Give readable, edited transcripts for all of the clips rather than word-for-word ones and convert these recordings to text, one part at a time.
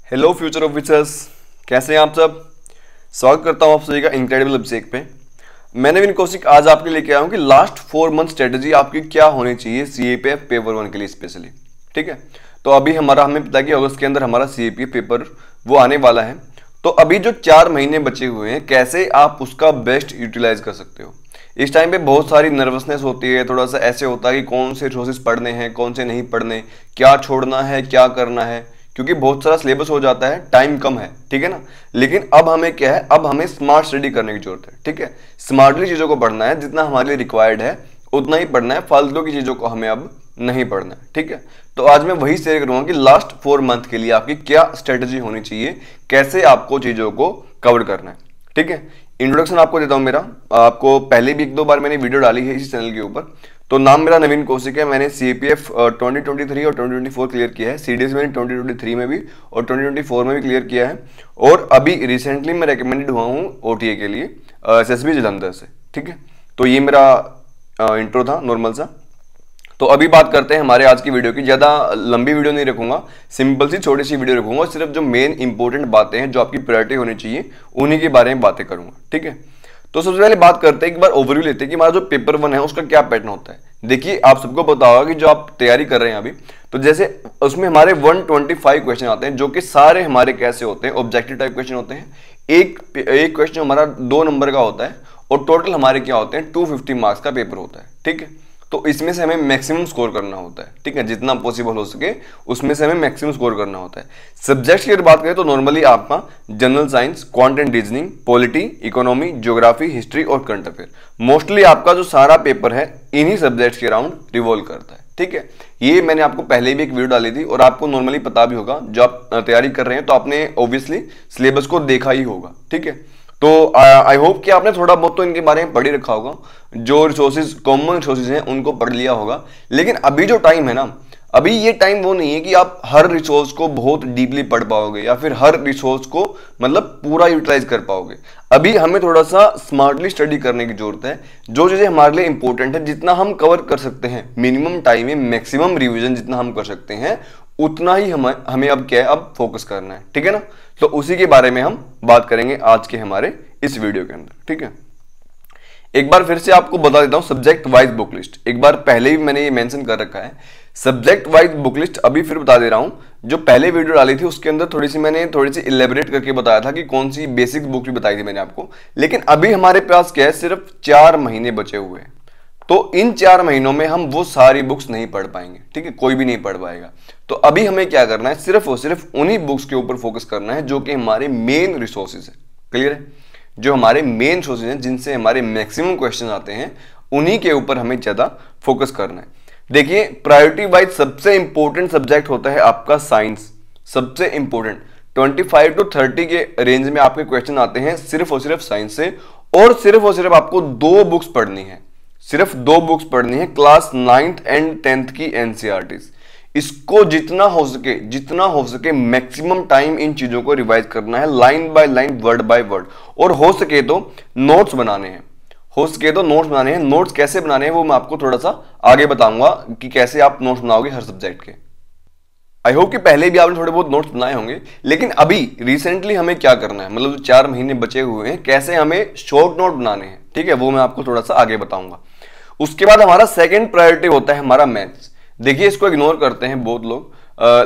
Hello future officers, कैसे हैं आप सब। स्वागत करता हूं आप सभी का इनक्रेडिबल अपसेक पे। मैं नवीन कौशिक आज आपके लेके आया हूं कि लास्ट 4 मंथ स्ट्रेटजी आपकी क्या होनी चाहिए सीएपीएफ पेपर 1 के लिए स्पेशली। ठीक है, तो अभी हमें पता है कि अगस्त के अंदर हमारा सीएपीएफ पेपर वो आने वाला है। तो अभी जो 4 महीने बचे हुए हैं, कैसे आप उसका बेस्ट यूटिलाइज कर सकते हो। इस टाइम पे बहुत सारी नर्वसनेस होती है, थोड़ा सा ऐसे होता है कि कौन से रिसोर्सेज पढ़ने हैं, कौन से नहीं पढ़ने, क्या छोड़ना है, क्या करना है, क्योंकि बहुत सारा सिलेबस हो जाता है, टाइम कम है। ठीक है ना। लेकिन अब हमें क्या है, अब हमें स्मार्ट स्टडी करने की जरूरत है। ठीक है, स्मार्टली चीजों को पढ़ना है, जितना हमारे लिए रिक्वायर्ड है उतना ही पढ़ना है, फालतू की चीजों को हमें अब नहीं पढ़ना है। ठीक है, तो आज मैं वही शेयर करूंगा कि लास्ट 4 मंथ के लिए आपकी क्या स्ट्रेटजी होनी चाहिए, कैसे आपको चीजों को कवर करना है। ठीक है, इंट्रोडक्शन आपको देता हूं मेरा। आपको पहले भी 1-2 बार मैंने वीडियो डाली है इसी चैनल के ऊपर। तो नाम मेरा नवीन कौशिक है। मैंने सीएपीएफ 2023 और 2024 क्लियर किया है। सीडीएस मैंने 2023 में भी और 2024 में भी क्लियर किया है। और अभी रिसेंटली मैं रेकमेंडेड हुआ हूँ ओटीए के लिए एसएसबी जलंधर से। ठीक है, तो ये मेरा इंट्रो था नॉर्मल सा। तो अभी बात करते हैं हमारे आज की वीडियो की। ज़्यादा लंबी वीडियो नहीं रखूंगा, सिंपल सी छोटी सी वीडियो रखूंगा। सिर्फ जो मेन इंपॉर्टेंट बातें हैं, जो आपकी प्रायोरिटी होनी चाहिए, उन्हीं के बारे में बातें करूंगा। ठीक है, तो सबसे पहले बात करते हैं, एक बार ओवरव्यू लेते हैं कि हमारा जो पेपर 1 है उसका क्या पैटर्न होता है। देखिए, आप सबको पता होगा कि जो आप तैयारी कर रहे हैं अभी, तो जैसे उसमें हमारे 125 क्वेश्चन आते हैं, जो कि सारे हमारे कैसे होते हैं, ऑब्जेक्टिव टाइप क्वेश्चन होते हैं। एक क्वेश्चन हमारा 2 नंबर का होता है और टोटल हमारे क्या होते हैं, 250 मार्क्स का पेपर होता है। ठीक है, तो इसमें से हमें मैक्सिमम स्कोर करना होता है। ठीक है, जितना पॉसिबल हो सके उसमें से हमें मैक्सिमम स्कोर करना होता है। सब्जेक्ट्स की अगर बात करें तो नॉर्मली आपका general science, quant and reasoning, polity, economy, geography, history और करंट अफेयर, मोस्टली आपका जो सारा पेपर है इन्हीं सब्जेक्ट्स के अराउंड रिवॉल्व करता है। ठीक है, ये मैंने आपको पहले भी एक वीडियो डाली थी और आपको नॉर्मली पता भी होगा। जो आप तैयारी कर रहे हैं तो आपने ऑब्वियसली सिलेबस को देखा ही होगा। ठीक है, तो आई होप कि आपने थोड़ा बहुत तो इनके बारे में पढ़ ही रखा होगा। जो रिसोर्सेज, कॉमन रिसोर्सेज हैं, उनको पढ़ लिया होगा। लेकिन अभी जो टाइम है ना, अभी ये टाइम वो नहीं है कि आप हर रिसोर्स को बहुत डीपली पढ़ पाओगे या फिर हर रिसोर्स को मतलब पूरा यूटिलाइज कर पाओगे। अभी हमें थोड़ा सा स्मार्टली स्टडी करने की जरूरत है। जो चीजें हमारे लिए इंपॉर्टेंट है, जितना हम कवर कर सकते हैं मिनिमम टाइम में, मैक्सिमम रिविजन जितना हम कर सकते हैं, उतना ही हमें अब क्या है, अब फोकस करना है। ठीक है ना, तो उसी के बारे में हम बात करेंगे आज के हमारे इस वीडियो के अंदर। ठीक है, एक बार फिर से आपको बता देता हूं सब्जेक्ट वाइज बुक लिस्ट। एक बार पहले भी मैंने ये मेंशन कर रखा है, सब्जेक्ट वाइज बुक लिस्ट अभी फिर बता दे रहा हूं। जो पहले वीडियो डाली थी उसके अंदर मैंने थोड़ी सी इलेबोरेट करके बताया था कि कौन सी बेसिक बुक भी बताई थी मैंने आपको। लेकिन अभी हमारे पास क्या है, सिर्फ 4 महीने बचे हुए हैं। तो इन 4 महीनों में हम वो सारी बुक्स नहीं पढ़ पाएंगे। ठीक है, कोई भी नहीं पढ़ पाएगा। तो अभी हमें क्या करना है, सिर्फ और सिर्फ उन्हीं बुक्स के ऊपर फोकस करना है जो कि हमारे मेन रिसोर्सेज है। क्लियर है, जो हमारे मेन सोर्सेज हैं, जिनसे हमारे मैक्सिमम क्वेश्चन आते हैं, उन्हीं के ऊपर हमें ज्यादा फोकस करना है। देखिए, प्रायोरिटी वाइज सबसे इंपॉर्टेंट सब्जेक्ट होता है आपका साइंस। सबसे इंपॉर्टेंट 25 to 30 के रेंज में आपके क्वेश्चन आते हैं सिर्फ और सिर्फ साइंस से। और सिर्फ आपको 2 बुक्स पढ़नी है, सिर्फ 2 बुक्स पढ़नी है, क्लास 9th एंड 10th की एनसीईआरटीज। इसको जितना हो सके मैक्सिमम टाइम इन चीजों को रिवाइज करना है, line by line, word by word. और हो सके तो नोट्स बनाने हैं, नोट्स कैसे बनाने हैं वो मैं आपको थोड़ा सा आगे बताऊंगा कि कैसे आप नोट्स बनाओगे हर सब्जेक्ट के। आई होप कि पहले भी आपने थोड़े बहुत नोट्स बनाए होंगे, लेकिन अभी रिसेंटली हमें क्या करना है, मतलब 4 महीने बचे हुए हैं, कैसे हमें शॉर्ट नोट बनाने हैं। ठीक है, वो मैं आपको थोड़ा सा आगे बताऊंगा। उसके बाद हमारा सेकेंड प्रायोरिटी होता है हमारा मैथ्स। देखिए, इसको इग्नोर करते हैं बहुत लोग,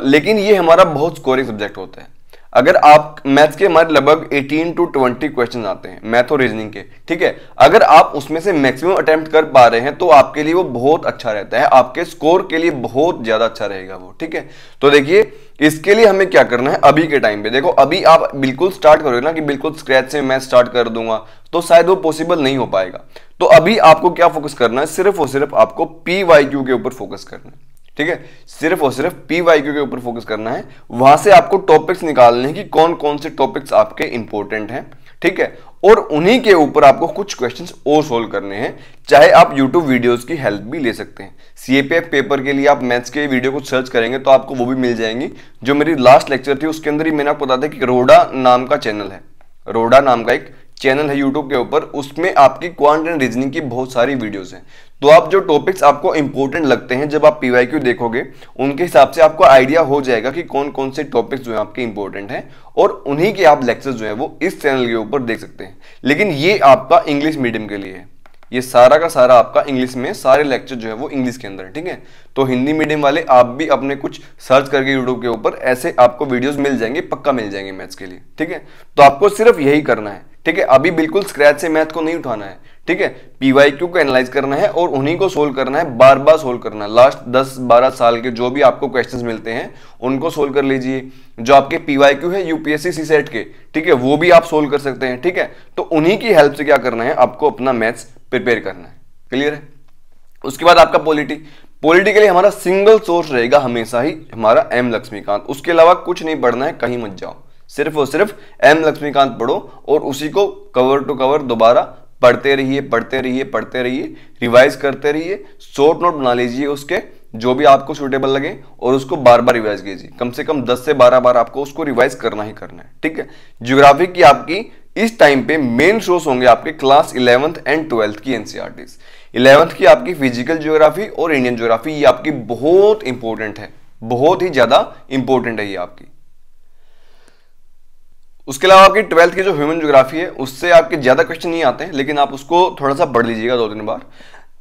लेकिन ये हमारा बहुत स्कोरिंग सब्जेक्ट होता है। अगर आप मैथ्स के हमारे लगभग 18 to 20 क्वेश्चन आते हैं मैथ और रीजनिंग के। ठीक है, अगर आप उसमें से मैक्सिमम अटेम्प्ट कर पा रहे हैं तो आपके लिए वो बहुत अच्छा रहता है, आपके स्कोर के लिए बहुत ज्यादा अच्छा रहेगा वो। ठीक है, तो देखिए, इसके लिए हमें क्या करना है अभी के टाइम पे। देखो, अभी आप बिल्कुल स्टार्ट करोगे ना कि बिल्कुल स्क्रैच से मैं स्टार्ट कर दूंगा, तो शायद वो पॉसिबल नहीं हो पाएगा। तो अभी आपको क्या फोकस करना है, सिर्फ और सिर्फ आपको पीवाईक्यू के ऊपर फोकस करना है। ठीक है, सिर्फ और सिर्फ पीवाईक्यू के ऊपर फोकस करना है। वहां से आपको टॉपिक्स निकालने हैं कि कौन कौन से टॉपिक्स आपके इंपॉर्टेंट हैं। ठीक है, और उन्हीं के ऊपर आपको कुछ क्वेश्चंस और सोल्व करने हैं। चाहे आप यूट्यूब वीडियोस की हेल्प भी ले सकते हैं। सीएपीएफ पेपर के लिए आप मैथ्स के वीडियो को सर्च करेंगे तो आपको वो भी मिल जाएंगी। जो मेरी लास्ट लेक्चर थी उसके अंदर ही मैंने आपको बताया था कि रोडा नाम का चैनल है, रोडा नाम का एक चैनल है यूट्यूब के ऊपर, उसमें आपकी क्वांट एंड रीजनिंग की बहुत सारी वीडियोस हैं। तो आप जो टॉपिक्स आपको इंपॉर्टेंट लगते हैं जब आप पीवाईक्यू देखोगे, उनके हिसाब से आपको आइडिया हो जाएगा कि कौन कौन से टॉपिक्स जो है आपके इंपॉर्टेंट हैं, और उन्हीं के आप लेक्चर्स जो है वो इस चैनल के ऊपर देख सकते हैं। लेकिन ये आपका इंग्लिश मीडियम के लिए है, ये सारा का सारा आपका इंग्लिश में, सारे लेक्चर जो है वो इंग्लिश के अंदर है, ठीक है। तो हिंदी मीडियम वाले आप भी अपने कुछ सर्च करके यूट्यूब के ऊपर ऐसे आपको वीडियोस मिल जाएंगे, पक्का मिल जाएंगे मैथ्स के लिए, ठीक है। तो आपको सिर्फ यही करना है, ठीक है। अभी बिल्कुल स्क्रैच से मैथ को नहीं उठाना है, ठीक है। पीवाईक्यू को एनालाइज करना है और उन्हीं को सोल्व करना है, बार बार सोल्व करना है। लास्ट 10-12 साल के जो भी आपको क्वेश्चंस मिलते हैं उनको सोल्व कर लीजिए। जो आपके पीवाईक्यू है यूपीएससी सीसेट के, ठीक है, वो भी आप सोल्व कर सकते हैं, ठीक है। तो उन्हीं की हेल्प से क्या करना है, आपको अपना मैथ्स प्रिपेयर करना है। क्लियर है। उसके बाद आपका पॉलिटी के लिए हमारा सिंगल सोर्स रहेगा हमेशा ही हमारा एम लक्ष्मीकांत। उसके अलावा कुछ नहीं पढ़ना है, कहीं मत जाओ, सिर्फ और सिर्फ एम लक्ष्मीकांत पढ़ो और उसी को कवर टू कवर दोबारा पढ़ते रहिए, पढ़ते रहिए, पढ़ते रहिए, रिवाइज करते रहिए, शॉर्ट नोट बना लीजिए उसके जो भी आपको सूटेबल लगे और उसको बार बार रिवाइज कीजिए। कम से कम 10 से 12 बार आपको उसको रिवाइज करना ही करना है, ठीक है। ज्योग्राफी की आपकी इस टाइम पे मेन सोर्स होंगे आपके क्लास 11th एंड 12th की एनसीईआरटीज। 11th की आपकी फिजिकल ज्योग्राफी और इंडियन ज्योग्राफी, ये आपकी बहुत इंपॉर्टेंट है, बहुत ही ज्यादा इंपॉर्टेंट है ये आपकी। उसके अलावा आपकी 12th की जो ह्यूमन ज्योग्राफी है उससे आपके ज्यादा क्वेश्चन नहीं आते हैं, लेकिन आप उसको थोड़ा सा पढ़ लीजिएगा 2-3 बार।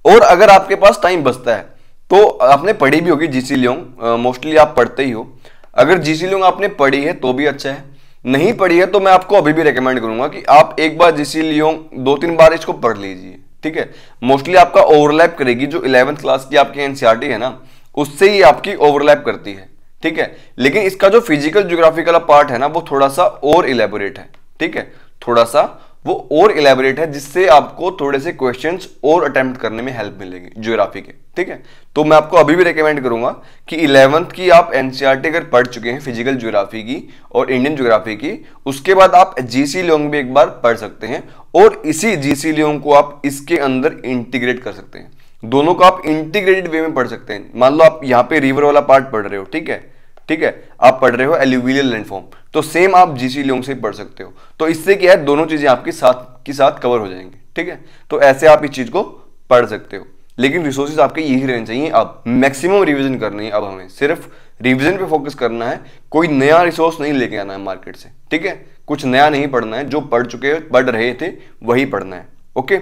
और अगर आपके पास टाइम बचता है तो आपने पढ़ी भी होगी जीसी लियोंग, मोस्टली आप पढ़ते ही हो। अगर जीसी लियोंग आपने पढ़ी है तो भी अच्छा है, नहीं पढ़ी है तो मैं आपको अभी भी रेकमेंड करूंगा कि आप एक बार जीसी लियोंग 2-3 बार इसको पढ़ लीजिए, ठीक है। मोस्टली आपका ओवरलैप करेगी, जो 11th क्लास की आपकी एनसीईआरटी है ना, उससे ही आपकी ओवरलैप करती है, ठीक है। लेकिन इसका जो फिजिकल ज्योग्राफी का पार्ट है ना, वो थोड़ा सा और इलेबोरेट है, ठीक है, थोड़ा सा वो और इलेबोरेट है, जिससे आपको थोड़े से क्वेश्चंस और अटेम्प्ट करने में हेल्प मिलेगी ज्योग्राफी के, ठीक है। तो मैं आपको अभी भी रेकमेंड करूंगा कि 11th की आप एनसीईआरटी अगर पढ़ चुके हैं फिजिकल ज्योग्राफी की और इंडियन ज्योग्राफी की, उसके बाद आप जीसी लियोंग भी एक बार पढ़ सकते हैं और इसी जीसी लियोंग को आप इसके अंदर इंटीग्रेट कर सकते हैं। दोनों को आप इंटीग्रेटेड वे में पढ़ सकते हैं। मान लो आप यहाँ पे रिवर वाला पार्ट पढ़ रहे हो, ठीक है, ठीक है, आप पढ़ रहे हो एल्यूवियल लैंडफॉर्म, तो सेम आप जीसी लियोंग से पढ़ सकते हो। तो इससे क्या है, दोनों चीजें आपकी साथ कवर हो जाएंगी, ठीक है। तो ऐसे आप इस चीज को पढ़ सकते हो, लेकिन रिसोर्सेज आपके यही रहने चाहिए। अब मैक्सिमम रिवीजन करनी है, अब हमें सिर्फ रिवीजन पे फोकस करना है, कोई नया रिसोर्स नहीं लेके आना है मार्केट से, ठीक है। कुछ नया नहीं पढ़ना है, जो पढ़ चुके पढ़ रहे थे वही पढ़ना है, ओके।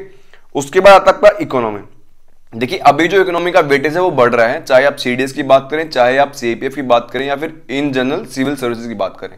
उसके बाद आता है इकोनॉमी। देखिए अभी जो इकोनॉमी का वेटेज है वो बढ़ रहा है, चाहे आप सीडीएस की बात करें, चाहे आप सीपीएफ की बात करें, या फिर इन जनरल सिविल सर्विसेज की बात करें,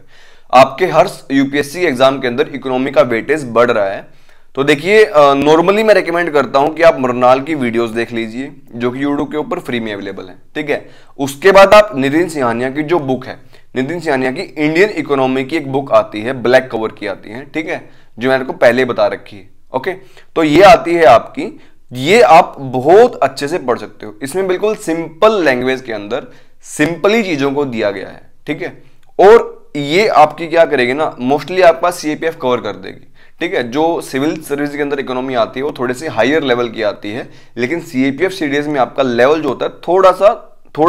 आपके हर यूपीएससी एग्जाम के अंदर इकोनॉमी का वेटेज बढ़ रहा है। तो देखिए नॉर्मली मैं रेकमेंड करता हूं कि आप मृणाल की वीडियोस देख लीजिए, जो कि यूट्यूब के ऊपर फ्री में अवेलेबल है, ठीक है। उसके बाद आप नितिन सिंघानिया की जो बुक है, नितिन सिंघानिया की इंडियन इकोनॉमी की एक बुक आती है, ब्लैक कवर की आती है, ठीक है, जो मैंने को पहले बता रखी है, ओके। तो ये आती है आपकी, ये आप बहुत अच्छे से पढ़ सकते हो। इसमें बिल्कुल सिंपल लैंग्वेज के अंदर सिंपली चीजों को दिया गया है, ठीक है। और ये आपकी क्या करेगी ना, मोस्टली आपका सीएपीएफ कवर कर देगी, ठीक है। जो सिविल सर्विस के अंदर इकोनॉमी आती है वो थोड़े से हायर लेवल की आती है, लेकिन सीएपीएफ सीडीएस में आपका लेवल जो होता है थोड़ा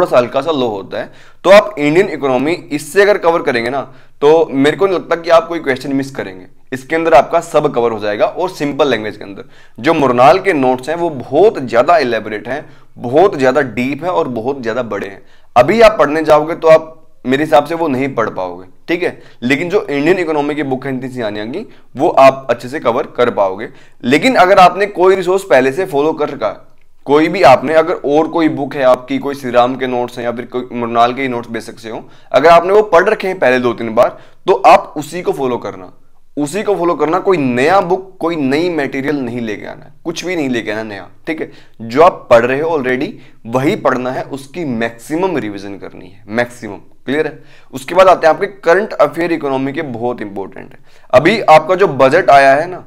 सा हल्का सा लो होता है। तो आप इंडियन इकोनॉमी इससे अगर कवर करेंगे ना, तो मेरे को नहीं लगता कि आप कोई क्वेश्चन मिस करेंगे। इसके अंदर आपका सब कवर हो जाएगा और सिंपल लैंग्वेज के अंदर। जो मृणाल के नोट्स हैं वो बहुत ज्यादा इलेबोरेट हैं, बहुत ज्यादा डीप है और बहुत ज्यादा बड़े हैं। अभी आप पढ़ने जाओगे तो आप मेरे हिसाब से वो नहीं पढ़ पाओगे, ठीक है। लेकिन जो इंडियन इकोनॉमी की बुक है नितिन सिंघानिया की, वो आप अच्छे से कवर कर पाओगे। लेकिन अगर आपने कोई रिसोर्स पहले से फॉलो कर रखा, कोई भी आपने अगर और कोई बुक है आपकी, कोई श्री राम के नोट्स हैं या फिर कोई मृणाल के ही नोट्स बेसिक से हो, अगर आपने वो पढ़ रखे हैं पहले 2-3 बार, तो आप उसी को फॉलो करना, उसी को फॉलो करना। कोई नया बुक, कोई नई मटेरियल नहीं लेके आना, कुछ भी नहीं लेके आना नया, ठीक है। जो आप पढ़ रहे हो ऑलरेडी वही पढ़ना है, उसकी मैक्सिमम रिवीजन करनी है, मैक्सिमम। क्लियर है। उसके बाद आते हैं आपके करंट अफेयर इकोनॉमी के, बहुत इंपॉर्टेंट है। अभी आपका जो बजट आया है ना,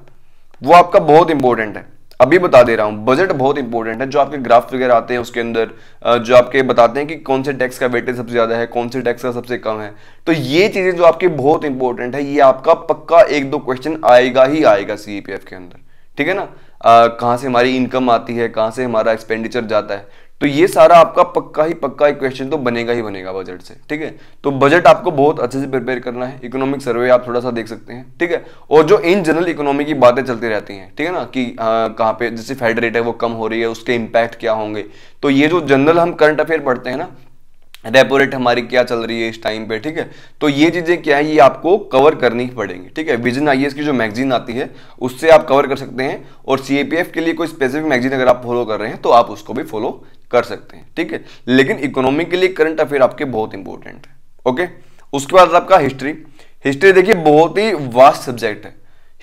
वो आपका बहुत इंपॉर्टेंट है। अभी बता दे रहा हूं, बजट बहुत इंपॉर्टेंट है। जो आपके ग्राफ्स वगैरह आते हैं उसके अंदर जो आपके बताते हैं कि कौन से टैक्स का वेटेज सबसे ज्यादा है, कौन से टैक्स का सबसे कम है, तो ये चीजें जो आपकी बहुत इंपॉर्टेंट है, ये आपका पक्का 1-2 क्वेश्चन आएगा ही आएगा सीईपीएफ के अंदर, ठीक है ना। कहां से हमारी इनकम आती है, कहां से हमारा एक्सपेंडिचर जाता है, तो ये सारा आपका पक्का ही पक्का एक क्वेश्चन तो बनेगा ही बनेगा बजट से, ठीक है। तो बजट आपको बहुत अच्छे से प्रिपेयर करना है। इकोनॉमिक सर्वे आप थोड़ा सा देख सकते हैं, ठीक है। और जो इन जनरल इकोनॉमी की बातें चलती रहती हैं, ठीक है ना, कि कहाँ पे जैसे फेड रेट है वो कम हो रही है, उसके इम्पैक्ट क्या होंगे। तो ये जो जनरल हम करंट अफेयर पढ़ते हैं ना, रेपो रेट हमारी क्या चल रही है इस टाइम पे, ठीक है। तो ये चीजें क्या है, ये आपको कवर करनी ही पड़ेंगी, ठीक है। विजन आईएएस की जो मैगजीन आती है उससे आप कवर कर सकते हैं, और सीएपीएफ के लिए कोई स्पेसिफिक मैगजीन अगर आप फॉलो कर रहे हैं तो आप उसको भी फॉलो कर सकते हैं, ठीक है। लेकिन इकोनॉमी के लिए करंट अफेयर आपके बहुत इंपॉर्टेंट है, ओके। उसके बाद आपका हिस्ट्री। हिस्ट्री देखिए बहुत ही वास्ट सब्जेक्ट है।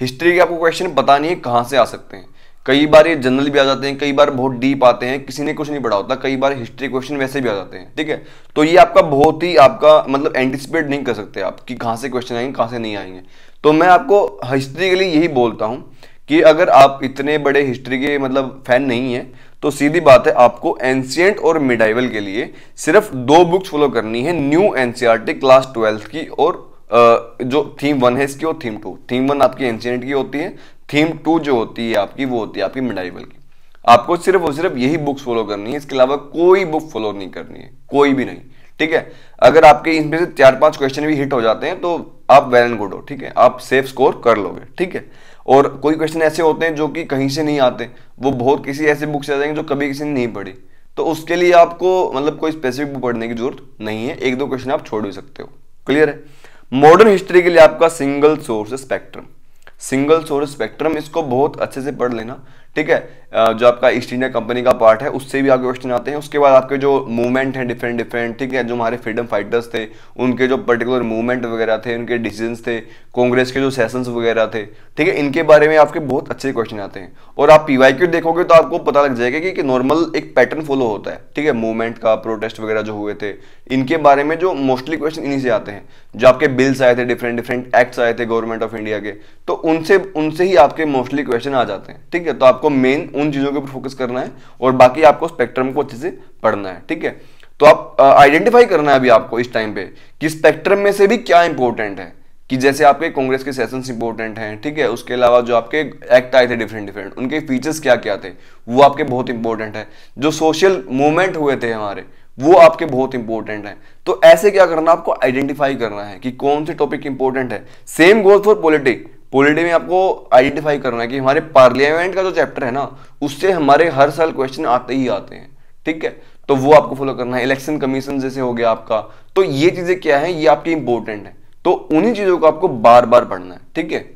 हिस्ट्री के आपको क्वेश्चन पता नहीं है कहां से आ सकते हैं। कई बार ये जनरल भी आ जाते हैं, कई बार बहुत डीप आते हैं, किसी ने कुछ नहीं पढ़ा होता, कई बार हिस्ट्री क्वेश्चन वैसे भी आ जाते हैं, ठीक है। तो ये आपका बहुत ही आपका मतलब एंटिसिपेट नहीं कर सकते आप कि कहाँ से क्वेश्चन आएंगे कहाँ से नहीं आएंगे। तो मैं आपको हिस्ट्री के लिए यही बोलता हूँ कि अगर आप इतने बड़े हिस्ट्री के मतलब फैन नहीं है तो सीधी बात है, आपको एंशिएंट और मिडाइवल के लिए सिर्फ 2 बुक्स फॉलो करनी है, न्यू एनसीईआरटी क्लास 12th की, और जो थीम 1 है इसकी और थीम 2। थीम 1 आपकी एंशिएंट की होती है, थीम 2 जो होती है आपकी वो होती है आपकी मिडाइवल की। आपको सिर्फ और सिर्फ यही बुक्स फॉलो करनी है, इसके अलावा कोई बुक फॉलो नहीं करनी है, कोई भी नहीं, ठीक है। अगर आपके इनमें से 4-5 क्वेश्चन भी हिट हो जाते हैं तो आप वेल एंड गुड हो, ठीक है, आप सेफ स्कोर कर लोगे, ठीक है। और कोई क्वेश्चन ऐसे होते हैं जो कि कहीं से नहीं आते, वो बहुत किसी ऐसे बुक से आ जाएंगे जो कभी किसी ने नहीं पढ़ी, तो उसके लिए आपको मतलब कोई स्पेसिफिक बुक पढ़ने की जरूरत नहीं है, 1-2 क्वेश्चन आप छोड़ भी सकते हो, क्लियर है। मॉडर्न हिस्ट्री के लिए आपका single source spectrum, single source spectrum, इसको बहुत अच्छे से पढ़ लेना, ठीक है। जो आपका ईस्ट इंडिया कंपनी का पार्ट है उससे भी आपके क्वेश्चन आते हैं। उसके बाद आपके जो मूवमेंट है डिफरेंट डिफरेंट, ठीक है, जो हमारे फ्रीडम फाइटर्स थे उनके जो पर्टिकुलर मूवमेंट वगैरह थे, उनके डिसीजंस थे, कांग्रेस के जो सेशंस वगैरह थे, ठीक है, इनके बारे में आपके बहुत अच्छे क्वेश्चन आते हैं। और आप पीवाईक्यू देखोगे तो आपको पता लग जाएगा कि नॉर्मल एक पैटर्न फॉलो होता है, ठीक है, मूवमेंट का, प्रोटेस्ट वगैरह जो हुए थे इनके बारे में जो मोस्टली क्वेश्चन इन्हीं से आते हैं। जो आपके बिल्स आए थे, डिफरेंट डिफरेंट एक्ट्स आए थे गवर्नमेंट ऑफ इंडिया के, तो उनसे ही आपके मोस्टली क्वेश्चन आ जाते हैं, ठीक है। तो आपको मेन उन चीजों के ऊपर फोकस करना है और बाकी आपको स्पेक्ट्रम को अच्छे से पढ़ना है, ठीक है। तो आप आइडेंटिफाई करना है अभी आपको इस टाइम पे कि स्पेक्ट्रम में से भी क्या इंपॉर्टेंट है, कि जैसे आपके कांग्रेस के सेशंस इंपॉर्टेंट हैं, ठीक है, उसके अलावा जो आपके एक्ट आए थे डिफरेंट डिफरेंट, उनके फीचर्स क्या क्या थे वो आपके बहुत इंपॉर्टेंट है। जो सोशल मूवमेंट हुए थे हमारे वो आपके बहुत इंपॉर्टेंट है। तो ऐसे क्या करना, आपको आइडेंटिफाई करना है कि कौन से टॉपिक इंपॉर्टेंट है। Same goes for politics. Polity में आपको आइडेंटिफाई करना है कि हमारे पार्लियामेंट का जो चैप्टर है ना उससे हमारे हर साल क्वेश्चन आते ही आते हैं, ठीक है। तो वो आपको फॉलो करना है। इलेक्शन कमीशन जैसे हो गया आपका, तो ये चीजें क्या है, ये आपकी इंपॉर्टेंट है, तो उन्हीं चीजों को आपको बार बार पढ़ना है, ठीक है।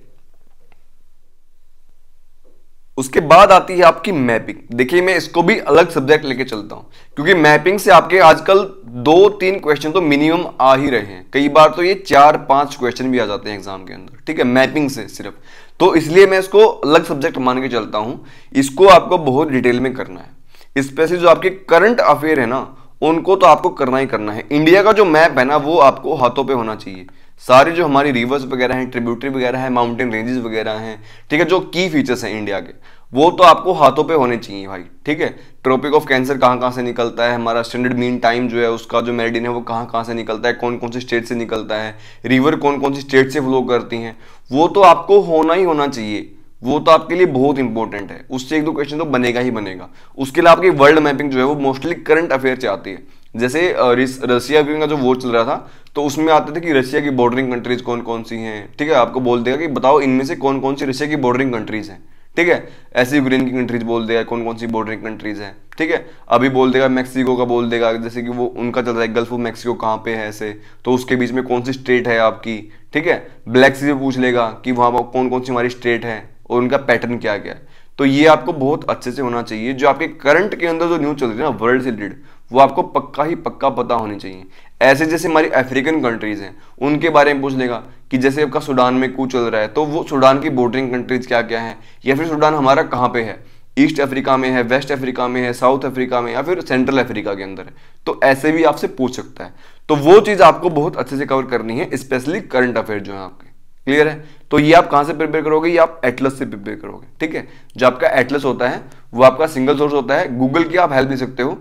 उसके बाद आती है आपकी मैपिंग। देखिए मैं इसको भी अलग सब्जेक्ट लेके चलता हूं क्योंकि मैपिंग से आपके आजकल 2-3 क्वेश्चन तो मिनिमम आ ही रहे हैं, कई बार तो ये 4-5 क्वेश्चन भी आ जाते हैं एग्जाम के अंदर, ठीक है, मैपिंग से सिर्फ। तो इसलिए मैं इसको अलग सब्जेक्ट मान के चलता हूं। इसको आपको बहुत डिटेल में करना है, स्पेशली जो आपके करंट अफेयर है ना उनको तो आपको करना ही करना है। इंडिया का जो मैप है ना वो आपको हाथों पे होना चाहिए। सारी जो हमारी रिवर्स वगैरह हैं, ट्रिब्यूटरी वगैरह है, माउंटेन रेंजेस वगैरह हैं, ठीक है, जो की फीचर्स हैं इंडिया के वो तो आपको हाथों पे होने चाहिए भाई, ठीक है। ट्रॉपिक ऑफ कैंसर कहाँ कहाँ से निकलता है, हमारा स्टैंडर्ड मीन टाइम जो है उसका जो मेरिडियन है वो कहाँ कहाँ से निकलता है, कौन कौन सी स्टेट से निकलता है, रिवर कौन कौन सी स्टेट से फ्लो करती हैं, वो तो आपको होना ही होना चाहिए। वो तो आपके लिए बहुत इंपॉर्टेंट है, उससे 1-2 क्वेश्चन तो बनेगा ही बनेगा। उसके अलावा आपकी वर्ल्ड मैपिंग जो है वो मोस्टली करंट अफेयर से आती है। जैसे रशिया का जो वॉर चल रहा था तो उसमें आते थे कि रशिया की बॉर्डरिंग कंट्रीज कौन कौन सी हैं, ठीक है, आपको बोल देगा कि बताओ इनमें से कौन कौन सी रशिया की बॉर्डरिंग कंट्रीज हैं, ठीक है। ऐसे यूक्रेन की कंट्रीज बोल देगा कौन कौन सी बॉर्डरिंग कंट्रीज हैं, ठीक है। अभी बोल देगा मैक्सिको का बोल देगा, जैसे कि वो उनका चल रहा है गल्फ ऑफ मैक्सिको कहाँ पे है ऐसे, तो उसके बीच में कौन सी स्टेट है आपकी, ठीक है। ब्लैक सी से पूछ लेगा कि वहाँ कौन कौन सी हमारी स्टेट है और उनका पैटर्न क्या क्या है। तो ये आपको बहुत अच्छे से होना चाहिए। जो आपके करंट के अंदर जो न्यूज चल रही है ना वर्ल्ड से रिलेटेड, वो आपको पक्का ही पक्का पता होनी चाहिए। ऐसे जैसे हमारी अफ्रीकन कंट्रीज हैं उनके बारे में पूछ लेगा कि जैसे आपका सूडान में कूच चल रहा है तो वो सूडान की बॉर्डरिंग कंट्रीज क्या क्या हैं, या फिर सूडान हमारा कहाँ पे है, ईस्ट अफ्रीका में है, वेस्ट अफ्रीका में है, साउथ अफ्रीका में, या फिर सेंट्रल अफ्रीका के अंदर है। तो ऐसे भी आपसे पूछ सकता है। तो वो चीज आपको बहुत अच्छे से कवर करनी है, स्पेशली करंट अफेयर जो है आपके, क्लियर है। तो ये आप कहां से प्रिपेयर करोगे, ये आप एटलस से प्रिपेयर करोगे, ठीक है। जो आपका एटलस होता है वो आपका सिंगल सोर्स होता है। गूगल की आप हेल्प ले सकते हो,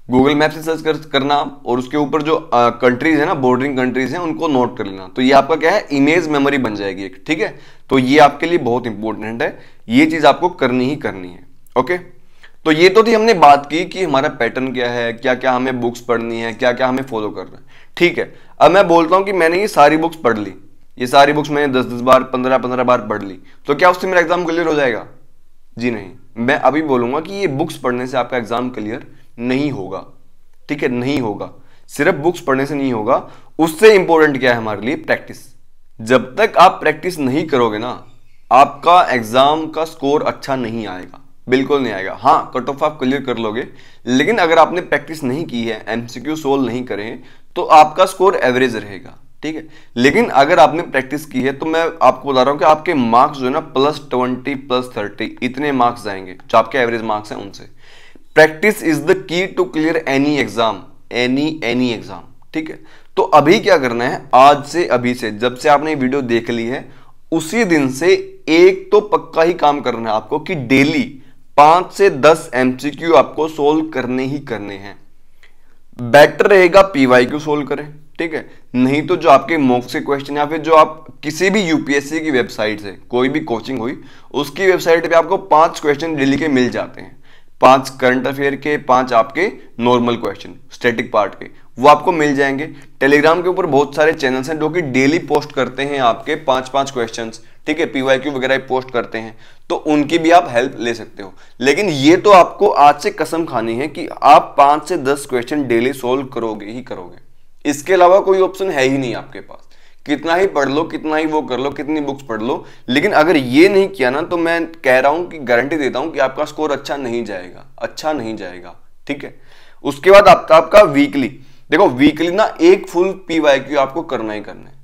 गूगल मैप से सर्च करना और उसके ऊपर जो कंट्रीज है ना, बॉर्डरिंग कंट्रीज हैं, उनको नोट कर लेना। तो ये आपका क्या है, इमेज मेमोरी बन जाएगी एक, ठीक है। तो ये आपके लिए बहुत इंपॉर्टेंट है, ये चीज आपको करनी ही करनी है, ओके। तो ये तो थी हमने बात की कि हमारा पैटर्न क्या है, क्या क्या हमें बुक्स पढ़नी है, क्या क्या हमें फॉलो करना है। ठीक है, अब मैं बोलता हूं कि मैंने ये सारी बुक्स पढ़ ली, ये सारी बुक्स मैंने 10-10 बार 15-15 बार पढ़ ली, तो क्या उससे मेरा एग्जाम क्लियर हो जाएगा? जी नहीं। मैं अभी बोलूंगा कि ये बुक्स पढ़ने से आपका एग्जाम क्लियर नहीं होगा। ठीक है, नहीं होगा। सिर्फ बुक्स पढ़ने से नहीं होगा। उससे इंपॉर्टेंट क्या है हमारे लिए? प्रैक्टिस। जब तक आप प्रैक्टिस नहीं करोगे ना, आपका एग्जाम का स्कोर अच्छा नहीं आएगा, बिल्कुल नहीं आएगा। हाँ, कट ऑफ आप क्लियर कर लोगे, लेकिन अगर आपने प्रैक्टिस नहीं की है, एमसीक्यू सोल्व नहीं करे, तो आपका स्कोर एवरेज रहेगा। ठीक है, लेकिन अगर आपने प्रैक्टिस की है तो मैं आपको बता रहा हूं कि आपके मार्क्स जो है ना +20 +30 इतने मार्क्स आएंगे जो आपके एवरेज मार्क्स हैं उनसे। Practice is the key to clear any exam, any exam. ठीक है, तो अभी क्या करना है, आज से, अभी से, जब से आपने वीडियो देख ली है उसी दिन से एक तो पक्का ही काम करना है आपको कि डेली 5 से 10 एमसीक्यू आपको सोल्व करने ही करने हैं। बेटर रहेगा पीवाईक्यू सोल्व करें। ठीक है, नहीं तो जो आपके मॉक्स के क्वेश्चन या फिर जो आप किसी भी यूपीएससी की वेबसाइट से, कोई भी कोचिंग हुई उसकी वेबसाइट पे आपको 5 क्वेश्चन डेली के मिल जाते हैं। 5 करंट अफेयर के, 5 आपके नॉर्मल क्वेश्चन स्टैटिक पार्ट के, वो आपको मिल जाएंगे। टेलीग्राम के ऊपर बहुत सारे चैनल्स हैं जो कि डेली पोस्ट करते हैं आपके 5-5 क्वेश्चंस। ठीक है, पीवाईक्यू वगैरह पोस्ट करते हैं, तो उनकी भी आप हेल्प ले सकते हो। लेकिन ये तो आपको आज से कसम खानी है कि आप 5 से 10 क्वेश्चन डेली सोल्व करोगे ही करोगे। इसके अलावा कोई ऑप्शन है ही नहीं आपके पास। कितना ही पढ़ लो, कितना ही वो कर लो, कितनी बुक्स पढ़ लो, लेकिन अगर ये नहीं किया ना, तो मैं कह रहा हूं कि गारंटी देता हूं कि आपका स्कोर अच्छा नहीं जाएगा, अच्छा नहीं जाएगा। ठीक है, उसके बाद आपका वीकली, देखो वीकली ना एक फुल पीवाईक्यू आपको करना ही करना है,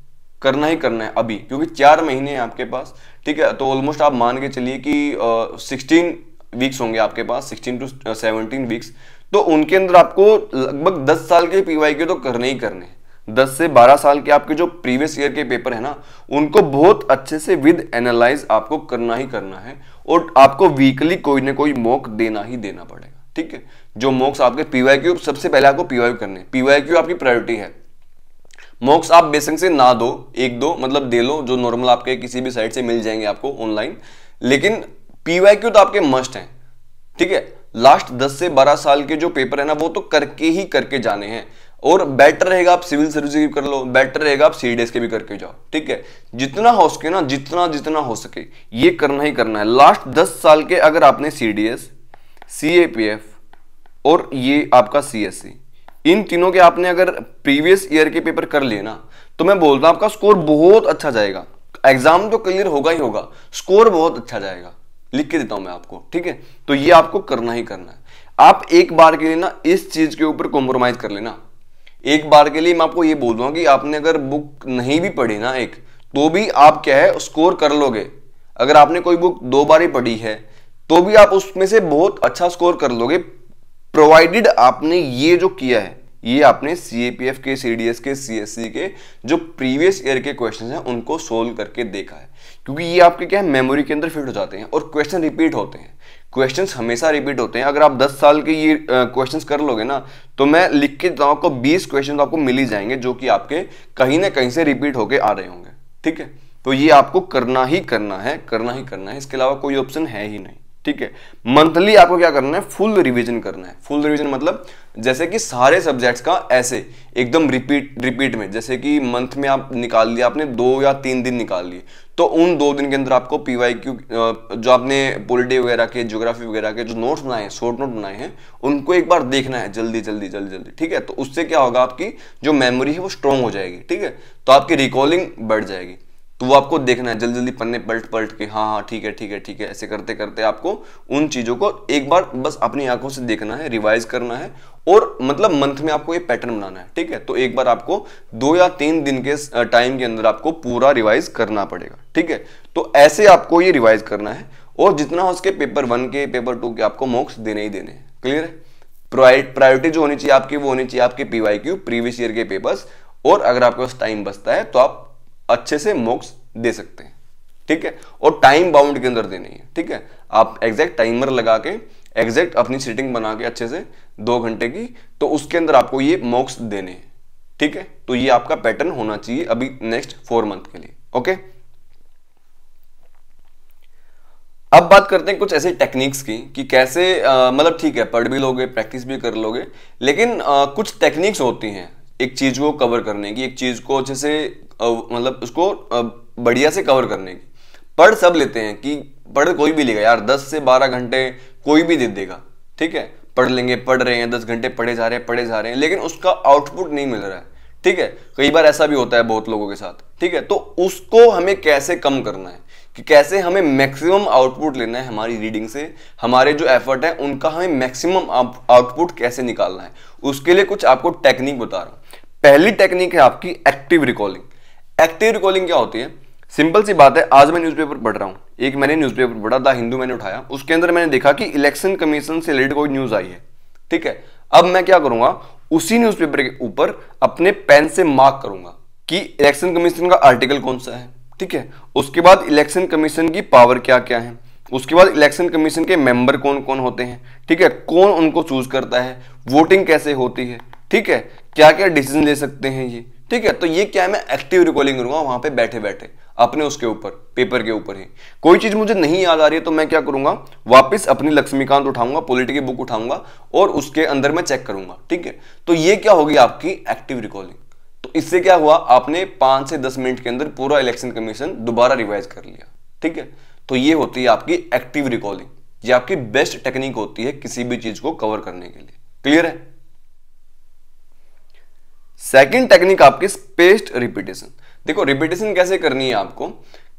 करना ही करना है अभी, क्योंकि 4 महीने हैं आपके पास। ठीक है, तो ऑलमोस्ट आप मान के चलिए कि 16 वीक्स होंगे आपके पास, 16 to 17 वीक्स। तो उनके अंदर आपको लगभग 10 साल के पीवाईक्यू तो करने ही करने हैं। 10 से 12 साल के आपके जो प्रीवियस ईयर के पेपर है ना, उनको बहुत अच्छे से विद एनालाइज आपको करना ही करना है, और आपको वीकली कोई ना कोई मॉक देना ही देना पड़ेगा। ठीक है, जो मॉक्स आपके पीवाईक्यू, सबसे पहले आपको पीवाईक्यू करने, पीवाईक्यू आपकी प्रायोरिटी है। मॉक्स आप बेसिक से ना दो, 1-2 मतलब दे लो, जो नॉर्मल आपके किसी भी साइट से मिल जाएंगे आपको ऑनलाइन, लेकिन पीवाईक्यू तो आपके मस्ट हैं। ठीक है, लास्ट 10 से 12 साल के जो पेपर है ना, वो तो करके ही करके जाने हैं। और बेटर रहेगा आप सिविल सर्विस भी कर लो, बेटर रहेगा आप सीडीएस के भी करके जाओ। ठीक है, जितना हो सके ना, जितना हो सके ये करना ही करना है। लास्ट 10 साल के अगर आपने सीडीएस, सीएपीएफ और ये आपका सीएससी, इन तीनों के आपने अगर प्रीवियस ईयर के पेपर कर लिए ना, तो मैं बोलता हूं आपका स्कोर बहुत अच्छा जाएगा। एग्जाम तो क्लियर होगा ही होगा, स्कोर बहुत अच्छा जाएगा, लिख के देता हूं मैं आपको। ठीक है, तो ये आपको करना ही करना है। आप एक बार के लिए ना इस चीज के ऊपर कॉम्प्रोमाइज कर लेना। एक बार के लिए मैं आपको ये बोल दूंगा कि आपने अगर बुक नहीं भी पढ़ी ना एक, तो भी आप क्या है स्कोर कर लोगे। अगर आपने कोई बुक 2 बार ही पढ़ी है तो भी आप उसमें से बहुत अच्छा स्कोर कर लोगे, प्रोवाइडेड आपने ये जो किया है, ये आपने सीएपीएफ के, सीडीएस के, सीएससी के जो प्रीवियस ईयर के क्वेश्चन हैं उनको सोल्व करके देखा है। क्योंकि ये आपके क्या है, मेमोरी के अंदर फिट हो जाते हैं और क्वेश्चन रिपीट होते हैं। क्वेश्चंस हमेशा रिपीट होते हैं। अगर आप 10 साल के ये क्वेश्चंस कर लोगे ना, तो मैं लिख के देता हूं आपको 20 क्वेश्चन आपको मिल ही जाएंगे जो कि आपके कहीं ना कहीं से रिपीट होके आ रहे होंगे। ठीक है, तो ये आपको करना ही करना है, करना ही करना है, इसके अलावा कोई ऑप्शन है ही नहीं। ठीक है, मंथली आपको क्या करना है, फुल रिवीजन करना है। फुल रिवीजन मतलब जैसे कि सारे सब्जेक्ट्स का ऐसे एकदम रिपीट में, जैसे कि मंथ में आप निकाल लिया, आपने 2 या 3 दिन निकाल लिए, तो उन 2 दिन के अंदर आपको पीवाईक्यू जो आपने पॉलिटी वगैरह के, ज्योग्राफी वगैरह के जो नोट्स बनाए हैं, शॉर्ट नोट बनाए हैं, उनको एक बार देखना है जल्दी। ठीक है, तो उससे क्या होगा, आपकी जो मेमोरी है वो स्ट्रांग हो जाएगी। ठीक है, तो आपकी रिकॉलिंग बढ़ जाएगी। तो वो आपको देखना है जल्दी पन्ने पलट के, हाँ ठीक है, ऐसे करते करते आपको उन चीजों को एक बार बस अपनी आंखों से देखना है, रिवाइज करना है, और मतलब मंथ में आपको ये पैटर्न बनाना है। ठीक है, तो एक बार आपको 2 या 3 दिन के टाइम के अंदर आपको पूरा रिवाइज करना पड़ेगा। ठीक है, तो ऐसे आपको ये रिवाइज करना है, और जितना हो सके पेपर 1 के, पेपर 2 के आपको मॉक्स देने ही देने हैं। क्लियर है? प्रायोरिटी जो होनी चाहिए आपकी, वो होनी चाहिए आपके पीवाईक्यू, प्रीवियस ईयर के पेपर्स, और अगर आपके पास टाइम बचता है तो आप अच्छे से मॉक्स दे सकते हैं। ठीक है, और टाइम बाउंड के अंदर देनी है। ठीक है, आप एग्जैक्ट टाइमर लगा के, एग्जैक्ट अपनी सीटिंग बना के अच्छे से 2 घंटे की, तो उसके अंदर आपको ये मॉक्स देने हैं। ठीक है, तो ये आपका पैटर्न होना चाहिए अभी नेक्स्ट 4 मंथ के लिए। ओके, अब बात करते हैं कुछ ऐसे टेक्निक्स की कि कैसे मतलब ठीक है पढ़ भी लोगे, प्रैक्टिस भी कर लोगे, लेकिन कुछ टेक्निक्स होती हैं एक चीज को कवर करने की, एक चीज को अच्छे से मतलब उसको बढ़िया से कवर करने की। पढ़ सब लेते हैं कि पढ़ कोई भी लेगा यार, 10 से 12 घंटे कोई भी दे देगा, ठीक है, पढ़ लेंगे, पढ़ रहे हैं 10 घंटे पढ़े जा रहे हैं, लेकिन उसका आउटपुट नहीं मिल रहा है, ठीक है। कई बार ऐसा भी होता है बहुत लोगों के साथ, ठीक है। तो उसको हमें कैसे कम करना है, कि कैसे हमें मैक्सिमम आउटपुट लेना है हमारी रीडिंग से, हमारे जो एफर्ट है उनका हमें मैक्सिमम आउटपुट कैसे निकालना है, उसके लिए कुछ आपको टेक्निक बता रहा हूं। पहली टेक्निक है आपकी एक्टिव रिकॉलिंग। एक्टिव रिकॉलिंग क्या होती है? सिंपल सी बात है, आज मैं न्यूज़पेपर पढ़ रहा हूं, एक मैंने न्यूज़पेपर पढ़ा, द हिंदू मैंने उठाया, उसके अंदर मैंने देखा कि इलेक्शन कमीशन से रिलेटेड कोई न्यूज आई है, ठीक है। अब मैं क्या करूंगा, उसी न्यूज़पेपर के ऊपर अपने पेन से मार्क करूंगा कि इलेक्शन कमीशन का आर्टिकल कौन सा है, ठीक है। उसके बाद इलेक्शन कमीशन की पावर क्या क्या है, उसके बाद इलेक्शन कमीशन के मेंबर कौन कौन होते हैं, ठीक है, कौन उनको चूज करता है, वोटिंग कैसे होती है, ठीक है, क्या क्या डिसीजन ले सकते हैं ये, ठीक है। तो ये क्या है, मैं एक्टिव रिकॉलिंग करूंगा वहां पे बैठे बैठे अपने उसके ऊपर, पेपर के ऊपर ही। कोई चीज मुझे नहीं याद आ रही है तो मैं क्या करूंगा, वापस अपनी लक्ष्मीकांत उठाऊंगा, पॉलिटी की बुक उठाऊंगा और उसके अंदर मैं चेक करूंगा, ठीक है। तो ये क्या होगी आपकी एक्टिव रिकॉलिंग। तो इससे क्या हुआ, आपने 5 से 10 मिनट के अंदर पूरा इलेक्शन कमीशन दोबारा रिवाइज कर लिया, ठीक है। तो ये होती है आपकी एक्टिव रिकॉलिंग, ये आपकी बेस्ट टेक्निक होती है किसी भी चीज को कवर करने के लिए। क्लियर है? सेकंड टेक्निक आपकी स्पेस्ड रिपीटेशन। देखो रिपीटेशन कैसे करनी है आपको,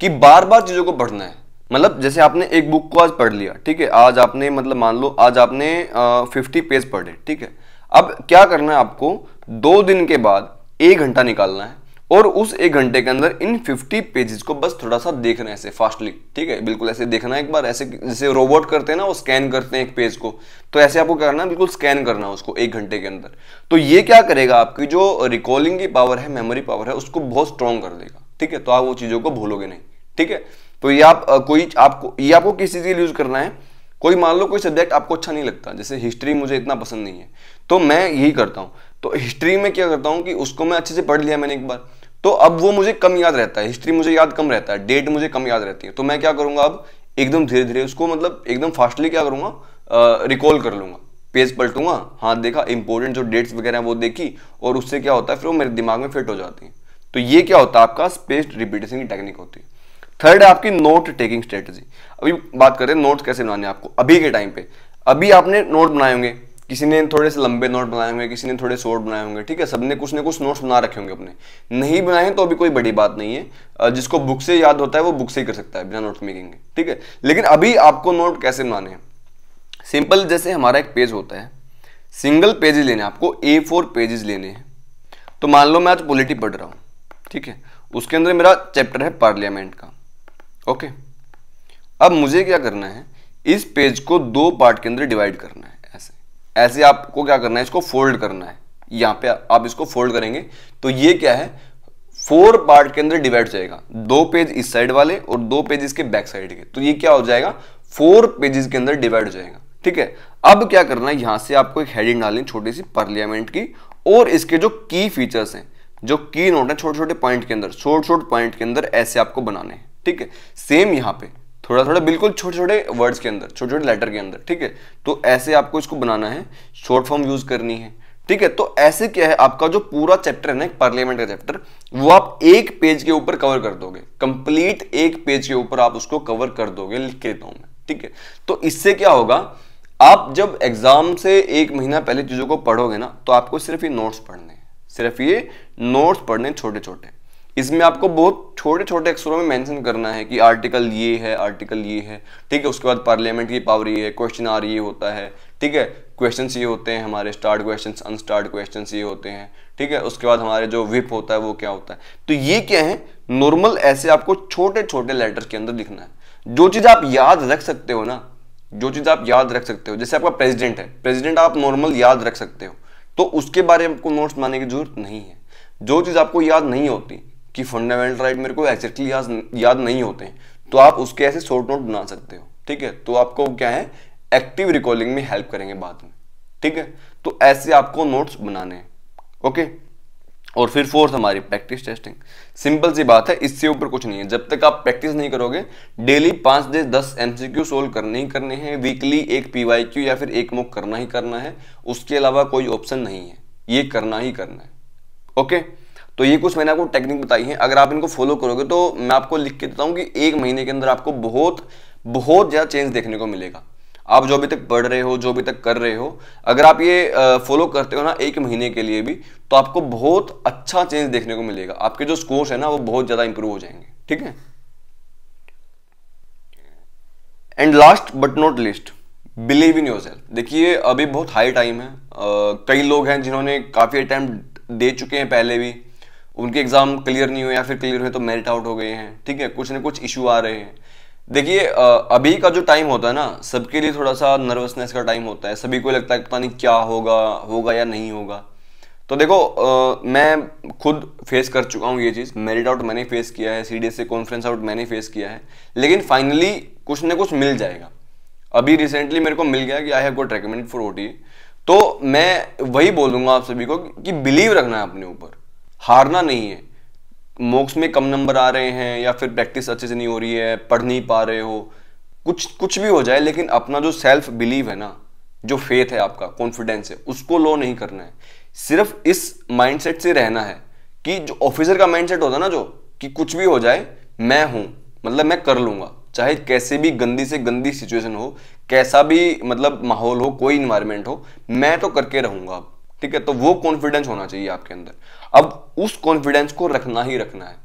कि बार बार चीजों को पढ़ना है। मतलब जैसे आपने एक बुक को आज पढ़ लिया, ठीक है, आज आपने मतलब मान लो आज आपने 50 पेज पढ़े, ठीक है। अब क्या करना है आपको, 2 दिन के बाद 1 घंटा निकालना है और उस 1 घंटे के अंदर इन 50 पेजेस को बस थोड़ा सा देखना है ऐसे फास्टली, ठीक है, बिल्कुल ऐसे देखना है एक बार, ऐसे जैसे रोबोट करते हैं ना, वो स्कैन करते हैं एक पेज को, तो ऐसे आपको क्या करना है, बिल्कुल स्कैन करना है उसको 1 घंटे के अंदर। तो ये क्या करेगा, आपकी जो रिकॉलिंग की पावर है, मेमोरी पावर है, उसको बहुत स्ट्रॉन्ग कर देगा, ठीक है। तो आप वो चीजों को भूलोगे नहीं, ठीक है। तो ये आप आपको किस चीज के लिए यूज करना है, कोई मान लो कोई सब्जेक्ट आपको अच्छा नहीं लगता, जैसे हिस्ट्री मुझे इतना पसंद नहीं है, तो मैं यही करता हूँ, तो हिस्ट्री में क्या करता हूँ कि उसको मैं अच्छे से पढ़ लिया मैंने एक बार, तो अब वो मुझे कम याद रहता है, हिस्ट्री मुझे याद कम रहता है, डेट मुझे कम याद रहती है, तो मैं क्या करूंगा, अब एकदम धीरे धीरे उसको मतलब एकदम फास्टली क्या करूंगा, रिकॉल कर लूंगा, पेज पलटूंगा, हाँ देखा, इंपॉर्टेंट जो डेट्स वगैरह वो देखी, और उससे क्या होता है फिर वो मेरे दिमाग में फिट हो जाती है। तो ये क्या होता है, आपका स्पेस्ड रिपीटेशन की टेक्निक होती है। थर्ड है आपकी नोट टेकिंग स्ट्रेटजी। अभी बात करें नोट्स कैसे बनाने आपको अभी के टाइम पे। अभी आपने नोट बनाए होंगे, किसी ने थोड़े से लंबे नोट बनाए होंगे, किसी ने थोड़े शॉर्ट बनाए होंगे, ठीक है, सबने कुछ ना कुछ नोट्स बना रखे होंगे अपने। नहीं बनाए हैं तो अभी कोई बड़ी बात नहीं है, जिसको बुक से याद होता है वो बुक से ही कर सकता है बिना नोट्स मेकिंग के, ठीक है। लेकिन अभी आपको नोट कैसे बनाने हैं, सिंपल, जैसे हमारा एक पेज होता है, सिंगल पेजेस लेने हैं आपको, A4 पेजेस लेने हैं। तो मान लो मैं आज पॉलिटी पढ़ रहा हूँ, ठीक है, उसके अंदर मेरा चैप्टर है पार्लियामेंट का, ओके। अब मुझे क्या करना है, इस पेज को 2 पार्ट के अंदर डिवाइड करना है, ऐसे ऐसे आपको क्या करना है, इसको फोल्ड करना है, यहाँ पे आप इसको फोल्ड करेंगे तो ये क्या है, 4 पार्ट के अंदर डिवाइड हो जाएगा, 2 पेज इस साइड वाले और 2 पेज इसके बैक साइड के, तो ये क्या हो जाएगा, 4 पेजेस के अंदर डिवाइड हो जाएगा, ठीक है। अब क्या करना है, यहां से आपको एक हेडिंग डालनी छोटी सी पार्लियामेंट की, और इसके जो की फीचर्स हैं, जो की नोट है, छोटे छोटे पॉइंट के अंदर, शॉर्ट पॉइंट के अंदर ऐसे आपको बनाने हैं, ठीक है। सेम यहाँ पे थोड़ा थोड़ा बिल्कुल छोटे छोटे वर्ड्स के अंदर, छोटे छोटे लेटर के अंदर, ठीक है। तो ऐसे आपको इसको बनाना है, शॉर्ट फॉर्म यूज करनी है, ठीक है। तो ऐसे क्या है, आपका जो पूरा चैप्टर है ना, पार्लियामेंट का चैप्टर, वो आप एक पेज के ऊपर कवर कर दोगे, कंप्लीट एक पेज के ऊपर आप उसको कवर कर दोगे, लिख के देता हूं मैं, ठीक है। तो इससे क्या होगा, आप जब एग्जाम से 1 महीना पहले चीजों को पढ़ोगे ना, तो आपको सिर्फ ये नोट्स पढ़ने हैं, सिर्फ ये नोट्स पढ़ने छोटे छोटे। इसमें आपको बहुत छोटे छोटे अक्षरों में मेंशन करना है कि आर्टिकल ये है, आर्टिकल ये है, ठीक है। उसके बाद पार्लियामेंट की पावर ये है, क्वेश्चन आर ये होता है, ठीक है, क्वेश्चंस ये होते हैं हमारे, स्टार्ट क्वेश्चंस, अनस्टार्ट क्वेश्चंस ये होते हैं, ठीक है। उसके बाद हमारे जो विप होता है वो क्या होता है, तो ये क्या है, नॉर्मल ऐसे आपको छोटे छोटे लेटर के अंदर लिखना है। जो चीज आप याद रख सकते हो ना, जो चीज आप याद रख सकते हो, जैसे आपका प्रेसिडेंट है, प्रेसिडेंट आप नॉर्मल याद रख सकते हो, तो उसके बारे में आपको नोट्स बनाने की जरूरत नहीं है। जो चीज आपको याद नहीं होती, कि फंडामेंटल राइट मेरे को एक्जैक्टली याद नहीं होते हैं, तो आप उसके ऐसे शॉर्ट नोट बना सकते हो, ठीक है। तो आपको क्या है, एक्टिव रिकॉलिंग में हेल्प करेंगे बाद में, ठीक है। तो ऐसे आपको नोट्स बनाने हैं, ओके। और फिर फोर्थ हमारी प्रैक्टिस टेस्टिंग। सिंपल सी बात है, इससे ऊपर कुछ नहीं है। जब तक आप प्रैक्टिस नहीं करोगे, डेली 5 से 10 एमसीक्यू सोल्व करने ही करने हैं, वीकली एक पीवाईक्यू या फिर एक मॉक करना ही करना है, उसके अलावा कोई ऑप्शन नहीं है, ये करना ही करना है। ओके, तो ये कुछ मैंने आपको टेक्निक बताई है, अगर आप इनको फॉलो करोगे तो मैं आपको लिख के देता हूँ कि 1 महीने के अंदर आपको बहुत बहुत ज़्यादा चेंज देखने को मिलेगा। आप जो अभी तक पढ़ रहे हो, जो अभी तक कर रहे हो, अगर आप ये फॉलो करते हो ना 1 महीने के लिए भी, तो आपको बहुत अच्छा चेंज देखने को मिलेगा। आपके जो स्कोर्स है ना वो बहुत ज्यादा इंप्रूव हो जाएंगे। ठीक है, and last but not list, believe in yourself. देखिए अभी बहुत हाई टाइम है, कई लोग हैं जिन्होंने काफी अटेम्प्ट दे चुके हैं पहले भी, उनके एग्जाम क्लियर नहीं हुए या फिर क्लियर हुए तो मेरिट आउट हो गए हैं। ठीक है, कुछ ना कुछ इशू आ रहे हैं। देखिए अभी का जो टाइम होता है ना, सबके लिए थोड़ा सा नर्वसनेस का टाइम होता है। सभी को लगता है पता नहीं क्या होगा, होगा या नहीं होगा। तो देखो मैं खुद फेस कर चुका हूँ ये चीज़, मेरिट आउट मैंने फेस किया है, सीडीएस से कॉन्फ्रेंस आउट मैंने फेस किया है, लेकिन फाइनली कुछ ना कुछ मिल जाएगा। अभी रिसेंटली मेरे को मिल गया कि I have got recommended for OT. तो मैं वही बोलूंगा आप सभी को कि बिलीव रखना है अपने ऊपर, हारना नहीं है। मॉक्स में कम नंबर आ रहे हैं या फिर प्रैक्टिस अच्छे से नहीं हो रही है, पढ़ नहीं पा रहे हो, कुछ भी हो जाए, लेकिन अपना जो सेल्फ बिलीव है ना, जो फेथ है, आपका कॉन्फिडेंस है, उसको लो नहीं करना है। सिर्फ इस माइंडसेट से रहना है कि जो ऑफिसर का माइंडसेट होता है ना, जो कि कुछ भी हो जाए मैं हूं, मतलब मैं कर लूंगा, चाहे कैसे भी गंदी से गंदी सिचुएशन हो, कैसा भी मतलब माहौल हो, कोई इन्वायरमेंट हो, मैं तो करके रहूंगा। ठीक है, तो वो कॉन्फिडेंस होना चाहिए आपके अंदर। अब उस कॉन्फिडेंस को रखना ही रखना है।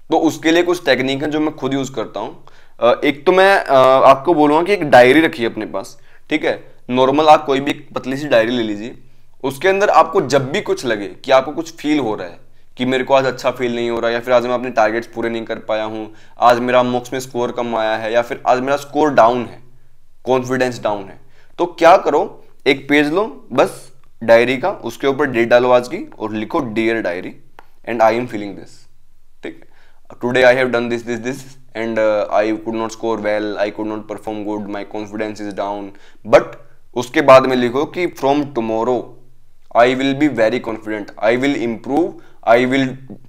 तो उसके लिए कुछ टेक्निक है जो मैं खुद यूज करता हूं। एक तो मैं आपको बोलूंगा कि एक डायरी रखिए अपने पास। ठीक है, नॉर्मल आप कोई भी एक पतली सी डायरी ले लीजिए। उसके अंदर आपको जब भी कुछ लगे कि आपको कुछ फील हो रहा है कि मेरे को आज अच्छा फील नहीं हो रहा, या फिर आज मैं अपने टारगेट्स पूरे नहीं कर पाया हूं, आज मेरा मॉक्स में स्कोर कम आया है, या फिर आज मेरा स्कोर डाउन है, कॉन्फिडेंस डाउन है, तो क्या करो, एक पेज लो बस डायरी का, उसके ऊपर डेट डालो आज की और लिखो dear diary and I am feeling this. ठीक है, today I have done this this this and I could not score well, I could not perform good, my confidence is down, but उसके बाद में लिखो कि from tomorrow I will be very confident, I will improve, I will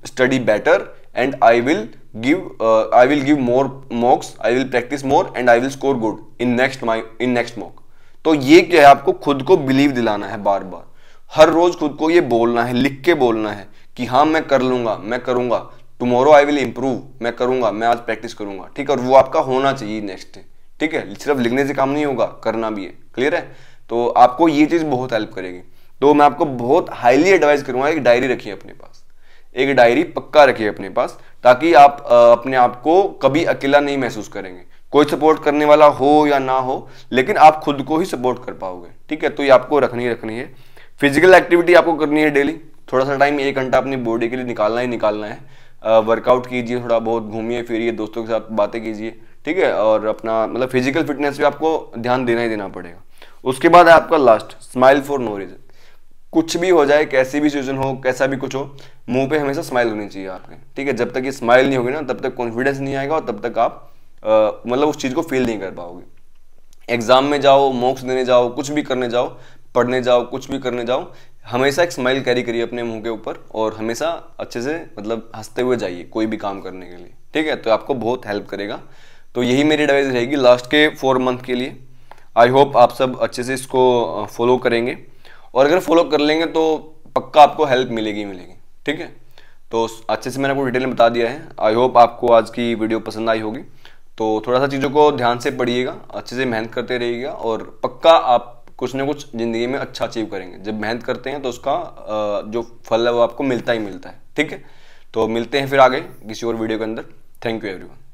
study better and I will give more mocks, I will practice more and I will score good in next mock। तो ये क्या है, आपको खुद को believe दिलाना है, बार बार हर रोज खुद को ये बोलना है, लिख के बोलना है कि हाँ मैं कर लूंगा, मैं करूंगा, टुमारो आई विल इम्प्रूव, मैं करूंगा, मैं आज प्रैक्टिस करूंगा। ठीक है, और वो आपका होना चाहिए नेक्स्ट। ठीक है, सिर्फ लिखने से काम नहीं होगा, करना भी है। क्लियर है, तो आपको ये चीज बहुत हेल्प करेगी। तो मैं आपको बहुत हाईली एडवाइस करूंगा, एक डायरी रखिए अपने पास, एक डायरी पक्का रखिए अपने पास, ताकि आप अपने आप को कभी अकेला नहीं महसूस करेंगे। कोई सपोर्ट करने वाला हो या ना हो, लेकिन आप खुद को ही सपोर्ट कर पाओगे। ठीक है, तो ये आपको रखनी है। फिजिकल एक्टिविटी आपको करनी है डेली, थोड़ा सा टाइम 1 घंटा अपनी बॉडी के लिए निकालना ही निकालना है। वर्कआउट कीजिए, थोड़ा बहुत घूमिए फिरिए, दोस्तों के साथ बातें कीजिए। ठीक है, और अपना मतलब फिजिकल फिटनेस पे आपको ध्यान देना ही देना पड़ेगा। उसके बाद है आपका last, smile for no reason. कुछ भी हो जाए, कैसी भी सिचुएशन हो, कैसा भी कुछ हो, मुंह पे हमेशा स्माइल होनी चाहिए आपके। ठीक है, जब तक ये स्माइल नहीं होगी ना, तब तक कॉन्फिडेंस नहीं आएगा और तब तक आप मतलब उस चीज को फील नहीं कर पाओगे। एग्जाम में जाओ, मॉक्स देने जाओ, कुछ भी करने जाओ, पढ़ने जाओ, कुछ भी करने जाओ, हमेशा एक स्माइल कैरी करिए अपने मुंह के ऊपर और हमेशा अच्छे से मतलब हंसते हुए जाइए कोई भी काम करने के लिए। ठीक है, तो आपको बहुत हेल्प करेगा। तो यही मेरी एडवाइस रहेगी लास्ट के 4 मंथ के लिए। आई होप आप सब अच्छे से इसको फॉलो करेंगे, और अगर फॉलो कर लेंगे तो पक्का आपको हेल्प मिलेगी। ठीक है, तो अच्छे से मैंने आपको डिटेल में बता दिया है। आई होप आपको आज की वीडियो पसंद आई होगी। तो थोड़ा सा चीज़ों को ध्यान से पढ़िएगा, अच्छे से मेहनत करते रहिएगा, और पक्का आप कुछ ना कुछ ज़िंदगी में अच्छा अचीव करेंगे। जब मेहनत करते हैं तो उसका जो फल है वो आपको मिलता ही मिलता है। ठीक है, तो मिलते हैं फिर आगे किसी और वीडियो के अंदर। Thank you everyone.